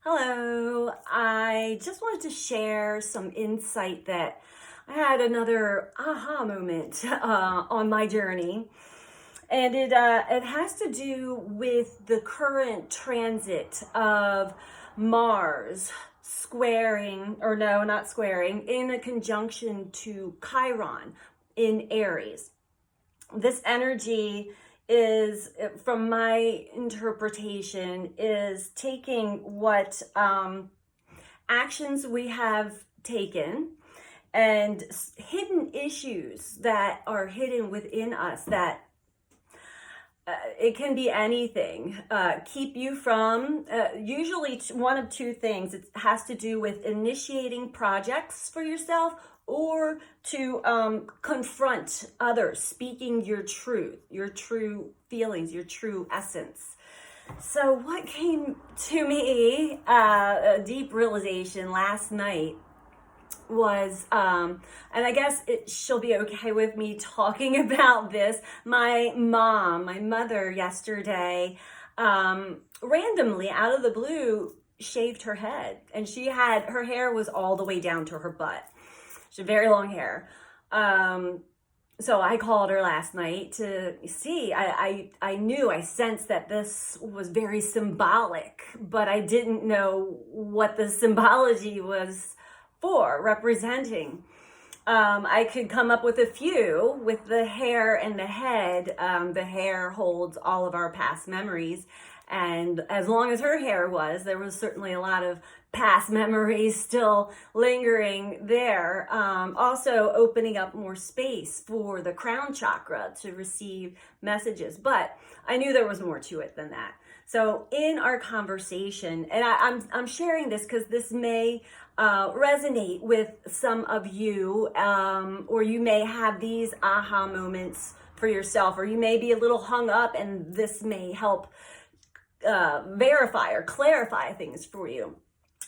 Hello, I just wanted to share some insight that I had another aha moment on my journey. And it has to do with the current transit of Mars squaring, or no, not squaring, in a conjunction to Chiron in Aries. This energy is, from my interpretation, is taking what actions we have taken and hidden issues that are hidden within us that it can be anything. Keep you from, usually one of two things. It has to do with initiating projects for yourself or to confront others, speaking your truth, your true feelings, your true essence. So what came to me, a deep realization last night was, and I guess she'll be okay with me talking about this. My mother yesterday, randomly out of the blue, shaved her head, and her hair was all the way down to her butt. She had very long hair. So I called her last night to see. I sensed that this was very symbolic, but I didn't know what the symbology was representing. I could come up with a few. With the hair and the head. The hair holds all of our past memories, and as long as her hair there was certainly a lot of past memories still lingering there. Also opening up more space for the crown chakra to receive messages, but I knew there was more to it than that. So in our conversation, and I'm sharing this because this may resonate with some of you, or you may have these aha moments for yourself, or you may be a little hung up, and this may help verify or clarify things for you.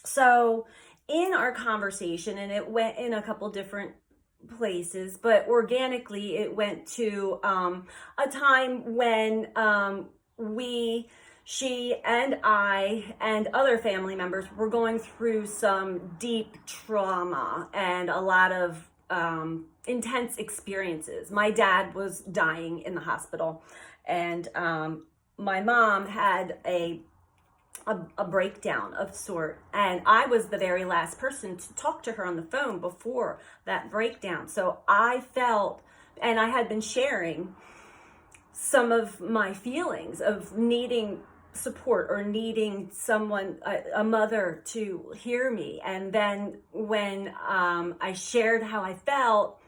So in our conversation, and it went in a couple different places, but organically it went to a time when she and I and other family members were going through some deep trauma and a lot of intense experiences. My dad was dying in the hospital, and my mom had a breakdown of sort, and I was the very last person to talk to her on the phone before that breakdown. So I felt, and I had been sharing some of my feelings of needing support or needing someone, a mother, to hear me. And then when I shared how I felt,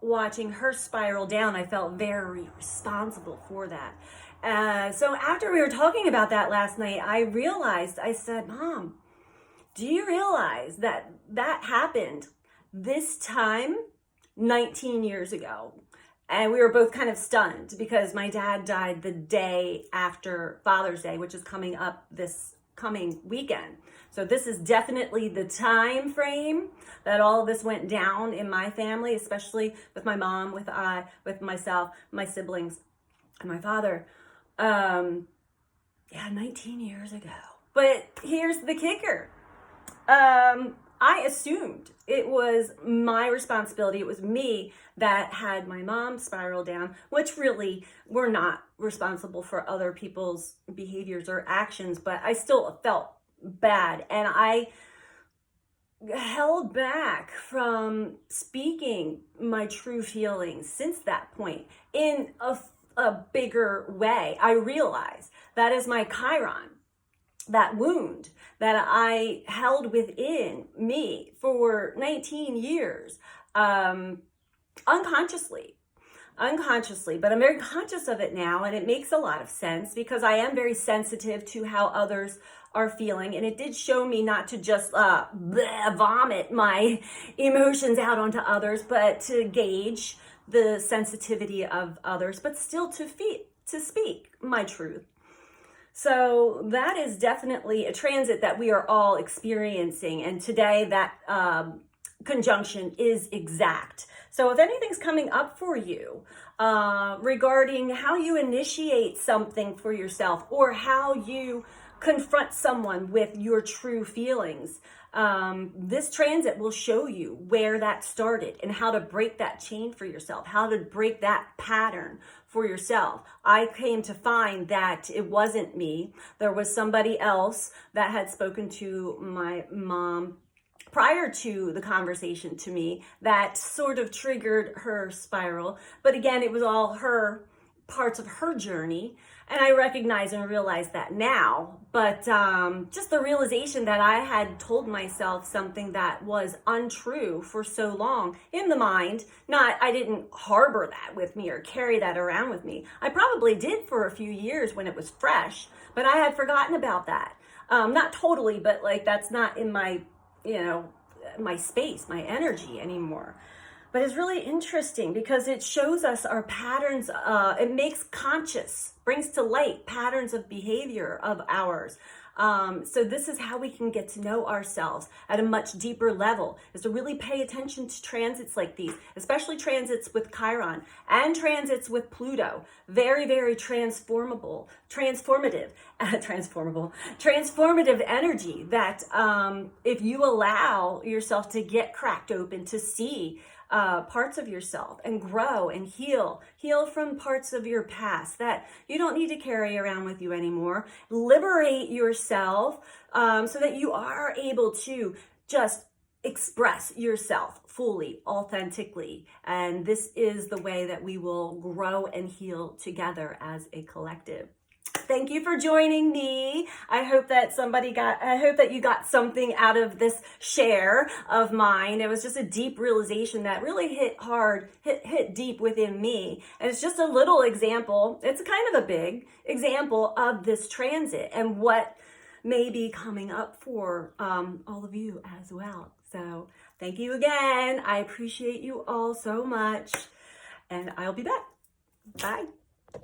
watching her spiral down, I felt very responsible for that. So after we were talking about that last night, I realized, I said, Mom, do you realize that happened this time 19 years ago? And we were both kind of stunned because my dad died the day after Father's Day, which is coming up this coming weekend. So this is definitely the time frame that all of this went down in my family, especially with my mom, with myself, my siblings, and my father. 19 years ago. But here's the kicker. I assumed it was my responsibility. It was me that had my mom spiral down, which really, we're not responsible for other people's behaviors or actions, but I still felt bad. And I held back from speaking my true feelings since that point in a bigger way. I realized that is my Chiron, that wound that I held within me for 19 years, unconsciously, but I'm very conscious of it now, and it makes a lot of sense because I am very sensitive to how others are feeling, and it did show me not to just vomit my emotions out onto others, but to gauge the sensitivity of others, but still to speak my truth. So that is definitely a transit that we are all experiencing. And today that conjunction is exact. So if anything's coming up for you regarding how you initiate something for yourself or how you confront someone with your true feelings, this transit will show you where that started and how to break that chain for yourself, how to break that pattern for yourself. I came to find that it wasn't me. There was somebody else that had spoken to my mom prior to the conversation to me that sort of triggered her spiral. But again, it was all her parts of her journey. And I recognize and realize that now. But just the realization that I had told myself something that was untrue for so long in the mind. I didn't harbor that with me or carry that around with me. I probably did for a few years when it was fresh, but I had forgotten about that. Not totally, but like that's not in my, my space, my energy anymore. But it's really interesting because it shows us our patterns. It makes conscious, brings to light patterns of behavior of ours. So this is how we can get to know ourselves at a much deeper level, is to really pay attention to transits like these, especially transits with Chiron and transits with Pluto. Very, very transformative energy that if you allow yourself to get cracked open to see parts of yourself and grow and heal from parts of your past that you don't need to carry around with you anymore. Liberate yourself so that you are able to just express yourself fully, authentically. And this is the way that we will grow and heal together as a collective. Thank you for joining me. I hope that you got something out of this share of mine. It was just a deep realization that really hit deep within me. And it's just a little example. It's kind of a big example of this transit and what may be coming up for all of you as well. So thank you again. I appreciate you all so much. And I'll be back. Bye.